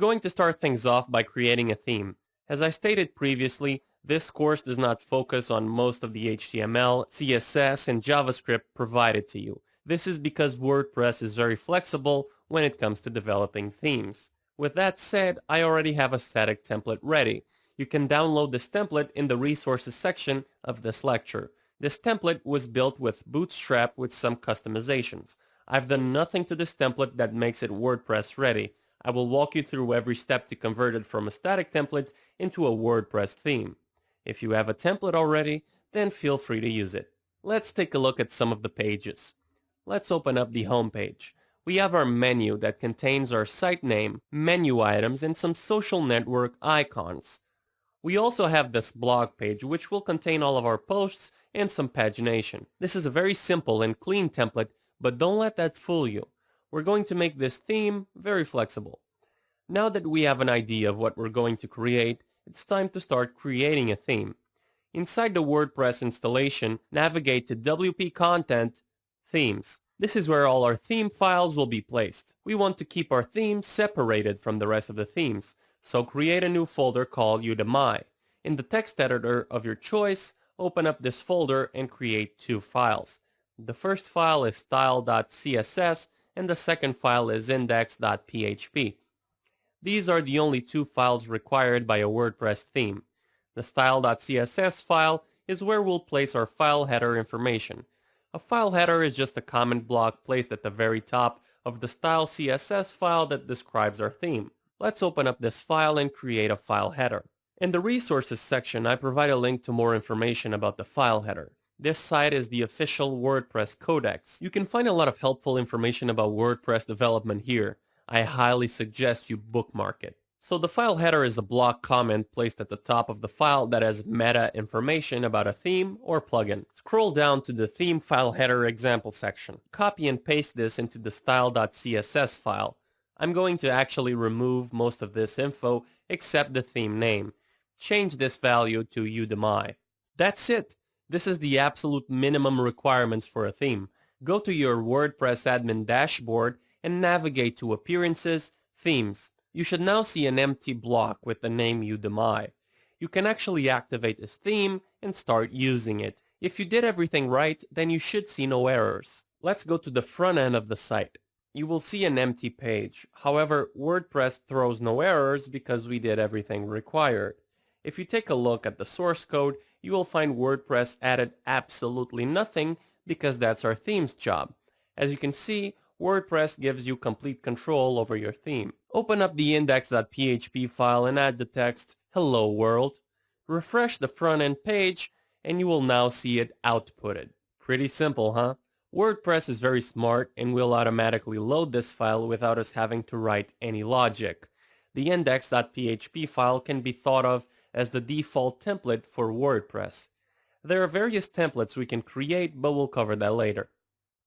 going to start things off by creating a theme. As I stated previously, this course does not focus on most of the HTML, CSS, and JavaScript provided to you. This is because WordPress is very flexible when it comes to developing themes. With that said, I already have a static template ready. You can download this template in the resources section of this lecture. This template was built with Bootstrap with some customizations. I've done nothing to this template that makes it WordPress ready. I will walk you through every step to convert it from a static template into a WordPress theme. If you have a template already, then feel free to use it. Let's take a look at some of the pages. Let's open up the home page. We have our menu that contains our site name, menu items, and some social network icons. We also have this blog page, which will contain all of our posts and some pagination. This is a very simple and clean template, but don't let that fool you. We're going to make this theme very flexible. Now that we have an idea of what we're going to create, it's time to start creating a theme. Inside the WordPress installation, navigate to WP Content, Themes. This is where all our theme files will be placed. We want to keep our themes separated from the rest of the themes, so create a new folder called Udemy. In the text editor of your choice, open up this folder and create two files. The first file is style.css and the second file is index.php. These are the only two files required by a WordPress theme. The style.css file is where we'll place our file header information. A file header is just a comment block placed at the very top of the style CSS file that describes our theme. Let's open up this file and create a file header. In the resources section, I provide a link to more information about the file header. This site is the official WordPress codex. You can find a lot of helpful information about WordPress development here. I highly suggest you bookmark it. So the file header is a block comment placed at the top of the file that has meta information about a theme or plugin. Scroll down to the theme file header example section. Copy and paste this into the style.css file. I'm going to actually remove most of this info except the theme name. Change this value to Udemy. That's it. This is the absolute minimum requirements for a theme. Go to your WordPress admin dashboard and navigate to Appearances, Themes. You should now see an empty block with the name Udemy. You can actually activate this theme and start using it. If you did everything right, then you should see no errors. Let's go to the front end of the site. You will see an empty page. However, WordPress throws no errors because we did everything required. If you take a look at the source code, you will find WordPress added absolutely nothing because that's our theme's job. As you can see, WordPress gives you complete control over your theme. Open up the index.php file and add the text, "Hello world." Refresh the front end page and you will now see it outputted. Pretty simple, huh? WordPress is very smart and will automatically load this file without us having to write any logic. The index.php file can be thought of as the default template for WordPress. There are various templates we can create, but we'll cover that later.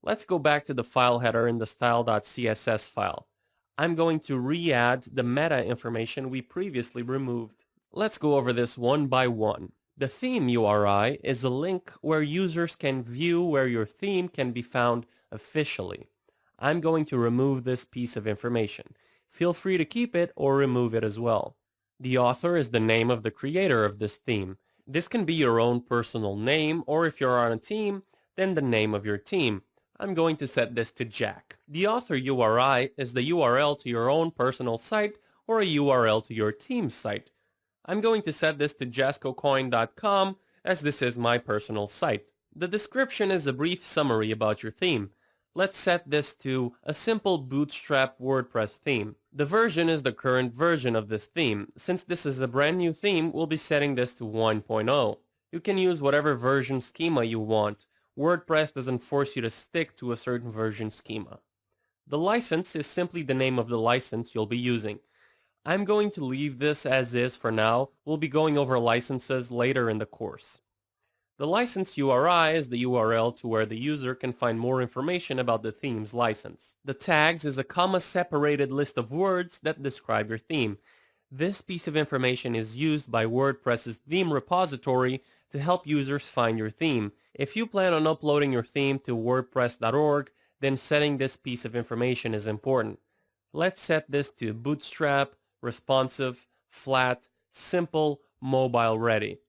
Let's go back to the file header in the style.css file. I'm going to re-add the meta information we previously removed. Let's go over this one by one. The theme URI is a link where users can view where your theme can be found officially. I'm going to remove this piece of information. Feel free to keep it or remove it as well. The author is the name of the creator of this theme. This can be your own personal name, or if you're on a team, then the name of your team. I'm going to set this to Jack. The author URI is the URL to your own personal site or a URL to your team's site. I'm going to set this to jascocoin.com as this is my personal site. The description is a brief summary about your theme. Let's set this to a simple Bootstrap WordPress theme. The version is the current version of this theme. Since this is a brand new theme, we'll be setting this to 1.0. You can use whatever version schema you want. WordPress doesn't force you to stick to a certain version schema. The license is simply the name of the license you'll be using. I'm going to leave this as is for now. We'll be going over licenses later in the course. The license URI is the URL to where the user can find more information about the theme's license. The tags is a comma-separated list of words that describe your theme. This piece of information is used by WordPress's theme repository to help users find your theme. If you plan on uploading your theme to wordpress.org, then setting this piece of information is important. Let's set this to Bootstrap responsive, flat, simple, mobile ready.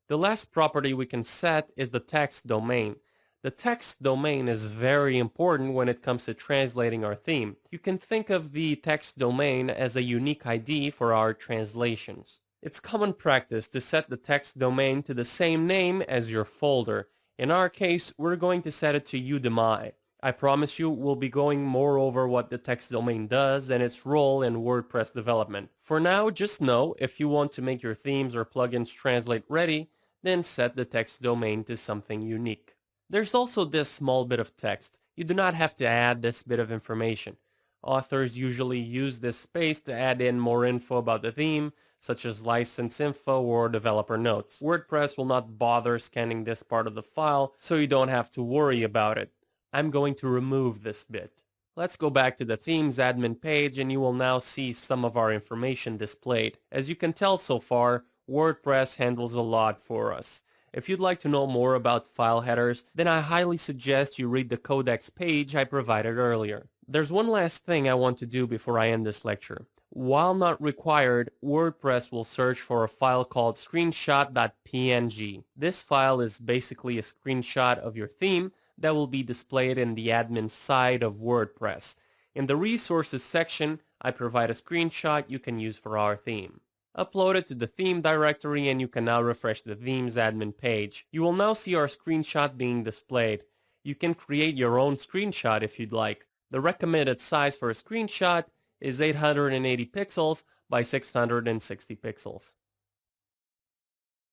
The last property we can set is the text domain. The text domain is very important when it comes to translating our theme. You can think of the text domain as a unique ID for our translations. It's common practice to set the text domain to the same name as your folder. In our case, we're going to set it to Udemy. I promise you we'll be going more over what the text domain does and its role in WordPress development. For now, just know if you want to make your themes or plugins translate ready, then set the text domain to something unique. There's also this small bit of text. You do not have to add this bit of information. Authors usually use this space to add in more info about the theme, such as license info or developer notes. WordPress will not bother scanning this part of the file, so you don't have to worry about it. I'm going to remove this bit. Let's go back to the themes admin page and you will now see some of our information displayed. As you can tell so far, WordPress handles a lot for us. If you'd like to know more about file headers, then I highly suggest you read the codex page I provided earlier. There's one last thing I want to do before I end this lecture. While not required, WordPress will search for a file called screenshot.png. This file is basically a screenshot of your theme that will be displayed in the admin side of WordPress. In the resources section, I provide a screenshot you can use for our theme. Upload it to the theme directory and you can now refresh the themes admin page. You will now see our screenshot being displayed. You can create your own screenshot if you'd like. The recommended size for a screenshot is 880 pixels by 660 pixels.